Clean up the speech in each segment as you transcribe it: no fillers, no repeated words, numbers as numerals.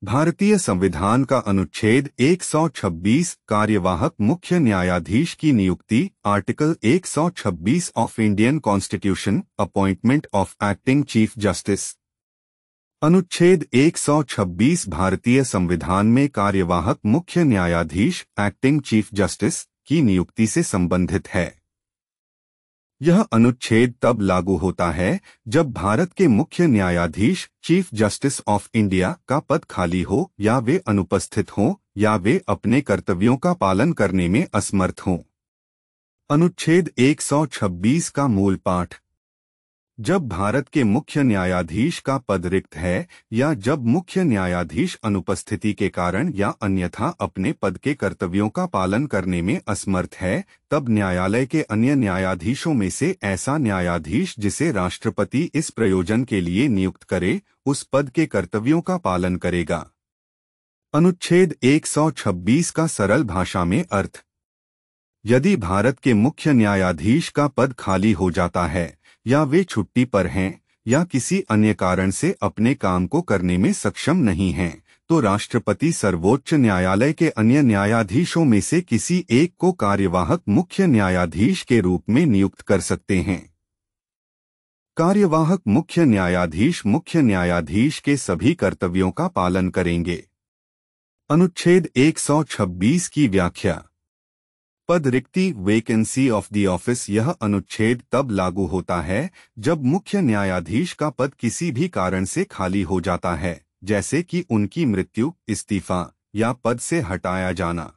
भारतीय संविधान का अनुच्छेद 126 कार्यवाहक मुख्य न्यायाधीश की नियुक्ति। Article 126 of Indian constitution, appointment of acting chief justice. अनुच्छेद 126 भारतीय संविधान में कार्यवाहक मुख्य न्यायाधीश एक्टिंग चीफ जस्टिस की नियुक्ति से संबंधित है। यह अनुच्छेद तब लागू होता है जब भारत के मुख्य न्यायाधीश चीफ जस्टिस ऑफ इंडिया का पद खाली हो या वे अनुपस्थित हों या वे अपने कर्तव्यों का पालन करने में असमर्थ हों। अनुच्छेद 126 का मूल पाठ। जब भारत के मुख्य न्यायाधीश का पद रिक्त है या जब मुख्य न्यायाधीश अनुपस्थिति के कारण या अन्यथा अपने पद के कर्तव्यों का पालन करने में असमर्थ है, तब न्यायालय के अन्य न्यायाधीशों में से ऐसा न्यायाधीश जिसे राष्ट्रपति इस प्रयोजन के लिए नियुक्त करे, उस पद के कर्तव्यों का पालन करेगा। अनुच्छेद 126 का सरल भाषा में अर्थ। यदि भारत के मुख्य न्यायाधीश का पद खाली हो जाता है या वे छुट्टी पर हैं या किसी अन्य कारण से अपने काम को करने में सक्षम नहीं हैं, तो राष्ट्रपति सर्वोच्च न्यायालय के अन्य न्यायाधीशों में से किसी एक को कार्यवाहक मुख्य न्यायाधीश के रूप में नियुक्त कर सकते हैं। कार्यवाहक मुख्य न्यायाधीश के सभी कर्तव्यों का पालन करेंगे। अनुच्छेद 126 की व्याख्या। पद रिक्ति, वैकेंसी ऑफ द ऑफिस। यह अनुच्छेद तब लागू होता है जब मुख्य न्यायाधीश का पद किसी भी कारण से खाली हो जाता है, जैसे कि उनकी मृत्यु, इस्तीफा या पद से हटाया जाना।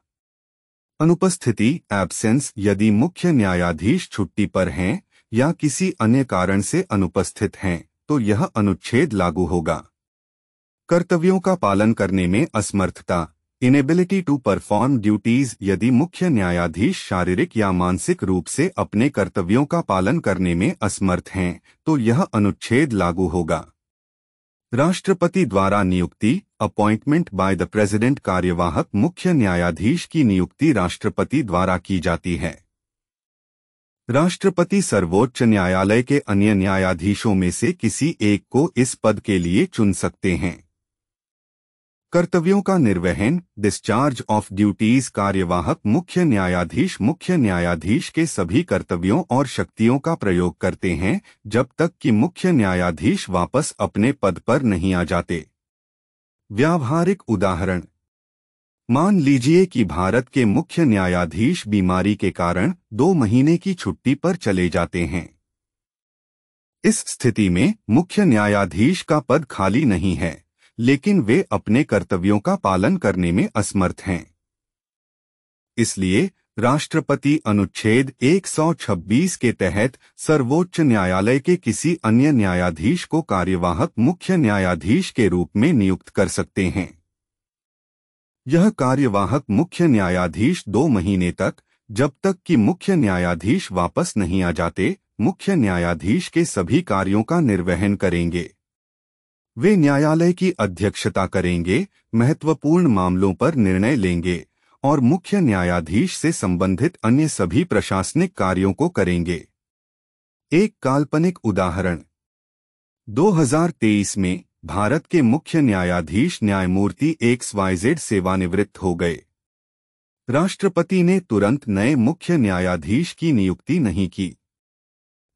अनुपस्थिति, एब्सेंस। यदि मुख्य न्यायाधीश छुट्टी पर हैं या किसी अन्य कारण से अनुपस्थित हैं, तो यह अनुच्छेद लागू होगा। कर्तव्यों का पालन करने में असमर्थता, इनेबिलिटी टू परफॉर्म ड्यूटीज। यदि मुख्य न्यायाधीश शारीरिक या मानसिक रूप से अपने कर्तव्यों का पालन करने में असमर्थ हैं, तो यह अनुच्छेद लागू होगा। राष्ट्रपति द्वारा नियुक्ति, अपॉइंटमेंट बाय द प्रेसिडेंट। कार्यवाहक मुख्य न्यायाधीश की नियुक्ति राष्ट्रपति द्वारा की जाती है। राष्ट्रपति सर्वोच्च न्यायालय के अन्य न्यायाधीशों में से किसी एक को इस पद के लिए चुन सकते हैं। कर्तव्यों का निर्वहन, डिस्चार्ज ऑफ ड्यूटीज। कार्यवाहक मुख्य न्यायाधीश के सभी कर्तव्यों और शक्तियों का प्रयोग करते हैं जब तक कि मुख्य न्यायाधीश वापस अपने पद पर नहीं आ जाते। व्यावहारिक उदाहरण। मान लीजिए कि भारत के मुख्य न्यायाधीश बीमारी के कारण 2 महीने की छुट्टी पर चले जाते हैं। इस स्थिति में मुख्य न्यायाधीश का पद खाली नहीं है, लेकिन वे अपने कर्तव्यों का पालन करने में असमर्थ हैं। इसलिए राष्ट्रपति अनुच्छेद 126 के तहत सर्वोच्च न्यायालय के किसी अन्य न्यायाधीश को कार्यवाहक मुख्य न्यायाधीश के रूप में नियुक्त कर सकते हैं। यह कार्यवाहक मुख्य न्यायाधीश 2 महीने तक, जब तक कि मुख्य न्यायाधीश वापस नहीं आ जाते, मुख्य न्यायाधीश के सभी कार्यों का निर्वहन करेंगे। वे न्यायालय की अध्यक्षता करेंगे, महत्वपूर्ण मामलों पर निर्णय लेंगे और मुख्य न्यायाधीश से संबंधित अन्य सभी प्रशासनिक कार्यों को करेंगे। एक काल्पनिक उदाहरण। 2023 में भारत के मुख्य न्यायाधीश न्यायमूर्ति XYZ सेवानिवृत्त हो गए। राष्ट्रपति ने तुरंत नए मुख्य न्यायाधीश की नियुक्ति नहीं की।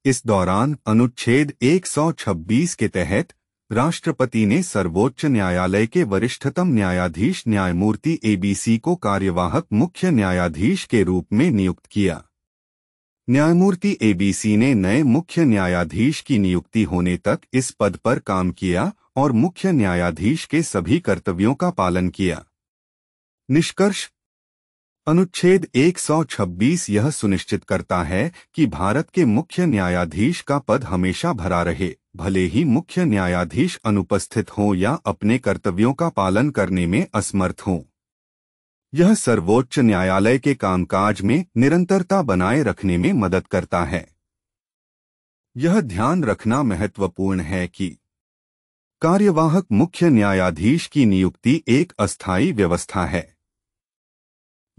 इस दौरान अनुच्छेद 126 के तहत राष्ट्रपति ने सर्वोच्च न्यायालय के वरिष्ठतम न्यायाधीश न्यायमूर्ति ABC को कार्यवाहक मुख्य न्यायाधीश के रूप में नियुक्त किया। न्यायमूर्ति ABC ने नए मुख्य न्यायाधीश की नियुक्ति होने तक इस पद पर काम किया और मुख्य न्यायाधीश के सभी कर्तव्यों का पालन किया। निष्कर्ष। अनुच्छेद 126 यह सुनिश्चित करता है कि भारत के मुख्य न्यायाधीश का पद हमेशा भरा रहे, भले ही मुख्य न्यायाधीश अनुपस्थित हों या अपने कर्तव्यों का पालन करने में असमर्थ हों। यह सर्वोच्च न्यायालय के कामकाज में निरंतरता बनाए रखने में मदद करता है। यह ध्यान रखना महत्वपूर्ण है कि कार्यवाहक मुख्य न्यायाधीश की नियुक्ति एक अस्थायी व्यवस्था है।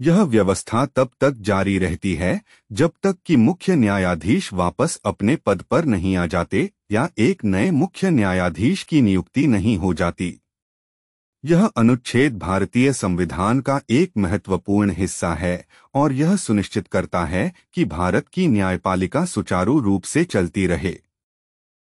यह व्यवस्था तब तक जारी रहती है जब तक कि मुख्य न्यायाधीश वापस अपने पद पर नहीं आ जाते या एक नए मुख्य न्यायाधीश की नियुक्ति नहीं हो जाती। यह अनुच्छेद भारतीय संविधान का एक महत्वपूर्ण हिस्सा है और यह सुनिश्चित करता है कि भारत की न्यायपालिका सुचारू रूप से चलती रहे।